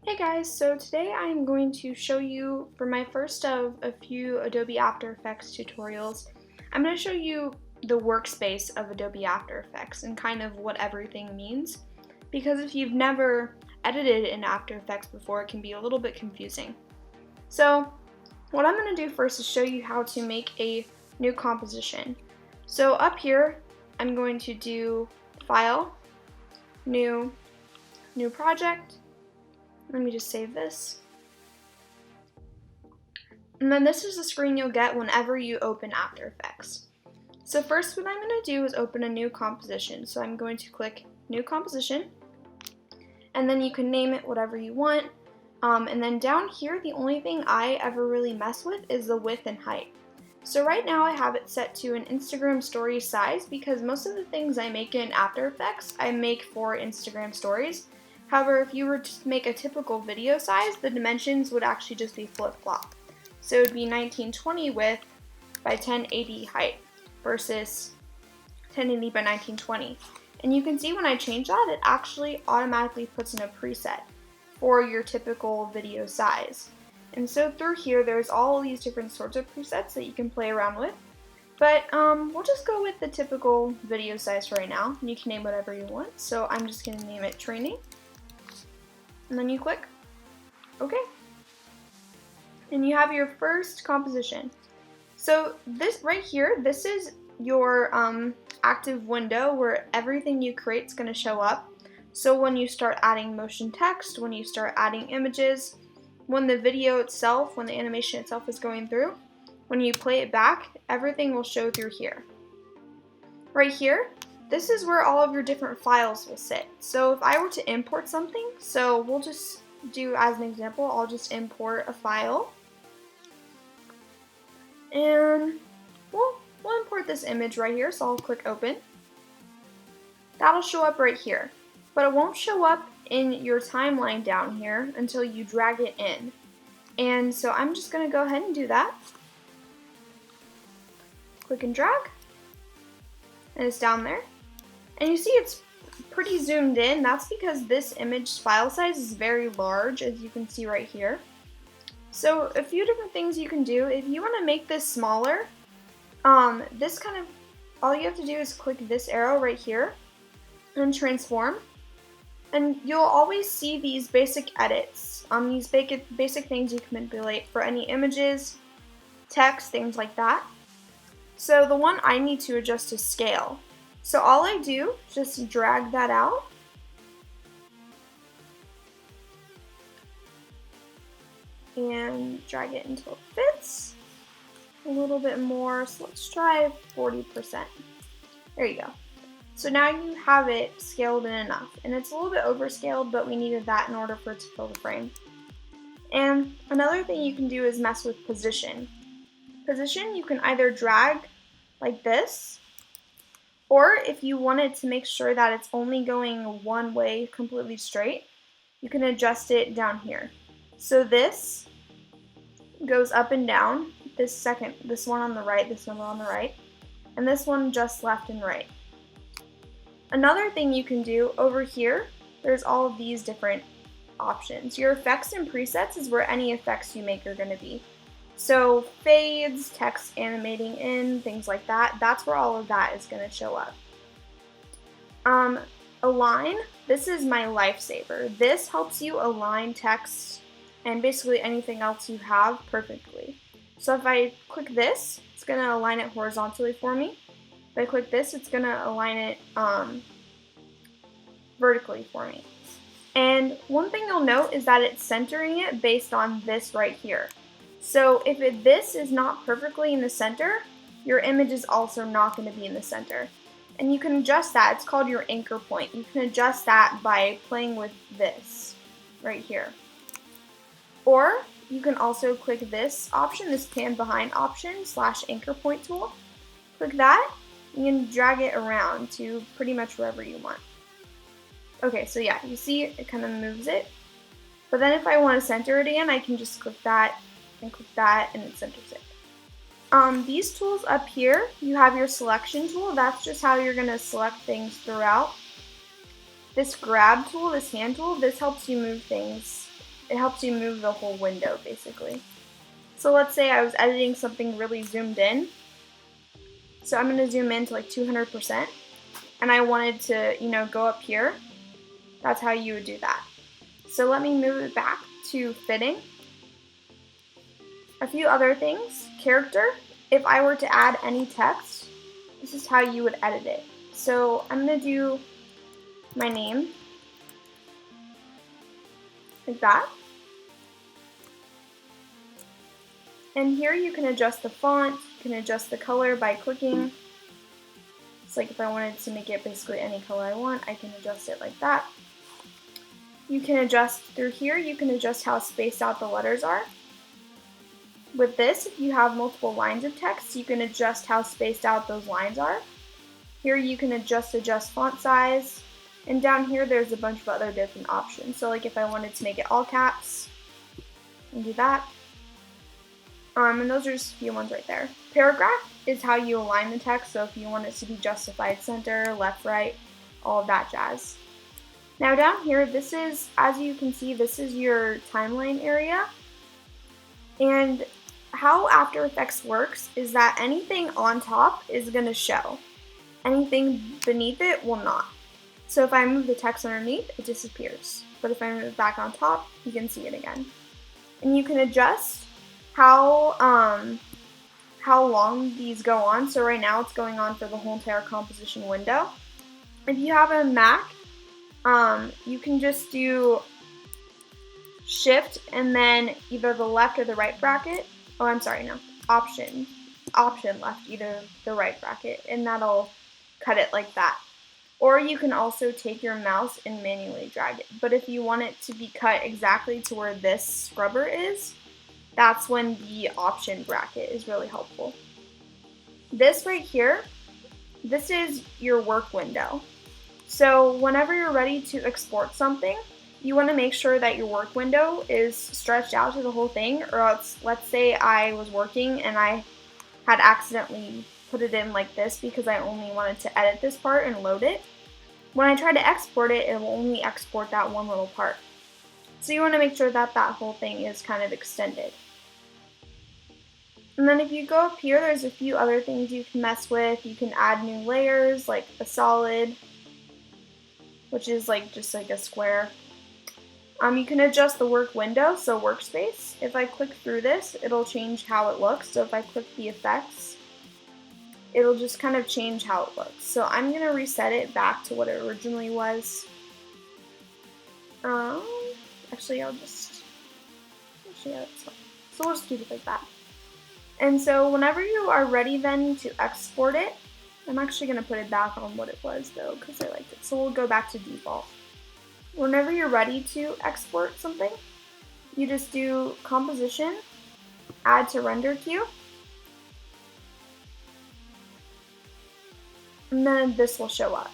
Hey guys, so today I'm going to show you, for my first of a few Adobe After Effects tutorials, I'm going to show you the workspace of Adobe After Effects and kind of what everything means. Because if you've never edited in After Effects before, it can be a little bit confusing. So what I'm going to do first is show you how to make a new composition. So up here, I'm going to do File, New Project. Let me just save this. And then this is the screen you'll get whenever you open After Effects. So first what I'm going to do is open a new composition. So I'm going to click New Composition, and then you can name it whatever you want. And then down here, the only thing I ever really mess with is the width and height. So right now I have it set to an Instagram story size because most of the things I make in After Effects, I make for Instagram stories. However, if you were to make a typical video size, the dimensions would actually just be flip-flop. So it would be 1920 width by 1080 height versus 1080 by 1920. And you can see when I change that, it actually automatically puts in a preset for your typical video size. And so through here, there's all these different sorts of presets that you can play around with. But we'll just go with the typical video size for right now. You can name whatever you want. So I'm just going to name it Training. And then you click OK. And you have your first composition. So this right here, this is your active window where everything you create is going to show up. So when you start adding motion text, when you start adding images, when the video itself, when the animation itself is going through, when you play it back, everything will show through here. Right here, this is where all of your different files will sit. So if I were to import something, so we'll just do as an example, I'll just import a file. And we'll import this image right here, so I'll click open. That'll show up right here, but it won't show up in your timeline down here until you drag it in. And so I'm just gonna go ahead and do that. Click and drag, and it's down there. And you see it's pretty zoomed in. That's because this image file size is very large, as you can see right here. So a few different things you can do. If you want to make this smaller, all you have to do is click this arrow right here and transform. And you'll always see these basic edits, these basic things you can manipulate for any images, text, things like that. So the one I need to adjust is scale. So all I do is just drag that out. And drag it until it fits. A little bit more, so let's try 40%. There you go. So now you have it scaled in enough. And it's a little bit overscaled, but we needed that in order for it to fill the frame. And another thing you can do is mess with position. Position, you can either drag like this, or if you wanted to make sure that it's only going one way completely straight, you can adjust it down here. So this goes up and down, this one on the right, this one on the right, and this one just left and right. Another thing you can do over here, there's all of these different options. Your effects and presets is where any effects you make are going to be. So fades, text animating in, things like that, that's where all of that is going to show up. Align, this is my lifesaver. This helps you align text and basically anything else you have perfectly. So if I click this, it's going to align it horizontally for me. If I click this, it's going to align it vertically for me. And one thing you'll note is that it's centering it based on this right here. So if this is not perfectly in the center, your image is also not going to be in the center. And you can adjust that. It's called your anchor point. You can adjust that by playing with this right here. Or you can also click this option, this pan behind option / anchor point tool. Click that, you can drag it around to pretty much wherever you want. Okay, so yeah, you see it kind of moves it. But then if I want to center it again, I can just click that and click that, and it centers it. These tools up here, you have your selection tool. That's just how you're going to select things throughout. This grab tool, this hand tool, this helps you move things it helps you move the whole window basically. So let's say I was editing something really zoomed in. So I'm going to zoom in to like 200%, and I wanted to, go up here. That's how you would do that. So let me move it back to fitting. A few other things. Character. If I were to add any text, this is how you would edit it. So I'm going to do my name like that. And here you can adjust the font, you can adjust the color by clicking. It's like if I wanted to make it basically any color I want, I can adjust it like that. You can adjust through here, you can adjust how spaced out the letters are. With this, if you have multiple lines of text, you can adjust how spaced out those lines are. Here you can adjust font size. And down here there's a bunch of other different options. So like if I wanted to make it all caps, I can do that. And those are just a few ones right there. Paragraph is how you align the text, so if you want it to be justified center, left, right, all of that jazz. Now down here, this is, as you can see, this is your timeline area. And how After Effects works is that anything on top is going to show. Anything beneath it will not. So if I move the text underneath, it disappears. But if I move it back on top, you can see it again. And you can adjust how long these go on. So right now it's going on for the whole entire composition window. If you have a Mac, you can just do Shift and then either the left or the right bracket. Oh, I'm sorry, no. Option left, either the right bracket, and that'll cut it like that. Or you can also take your mouse and manually drag it. But if you want it to be cut exactly to where this scrubber is, that's when the option bracket is really helpful. This right here, this is your work window. So whenever you're ready to export something, you want to make sure that your work window is stretched out to the whole thing, or else, let's say I was working and I had accidentally put it in like this because I only wanted to edit this part and load it. When I try to export it, it will only export that one little part. So you want to make sure that that whole thing is kind of extended. And then if you go up here, there's a few other things you can mess with. You can add new layers, like a solid, which is like just like a square. You can adjust the work window, so workspace. If I click through this, it'll change how it looks. So if I click the effects, it'll just kind of change how it looks. So I'm going to reset it back to what it originally was. Actually, so we'll just keep it like that. And so whenever you are ready then to export it, I'm actually going to put it back on what it was though, because I liked it. So we'll go back to default. Whenever you're ready to export something, you just do composition, add to render queue, and then this will show up.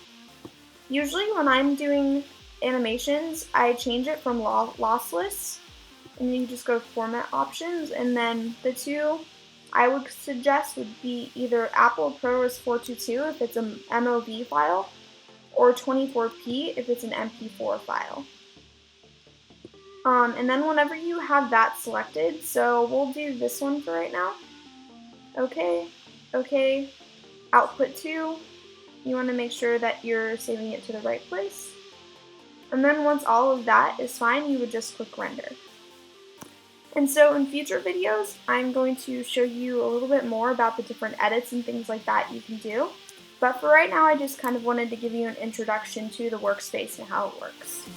Usually when I'm doing animations, I change it from lossless, and you just go format options, and then the two I would suggest would be either Apple ProRes 422 if it's an MOV file, or 24p if it's an MP4 file. And then whenever you have that selected, so we'll do this one for right now. Okay, output 2, you want to make sure that you're saving it to the right place. And then once all of that is fine, you would just click render. And so in future videos, I'm going to show you a little bit more about the different edits and things like that you can do. But for right now, I just kind of wanted to give you an introduction to the workspace and how it works.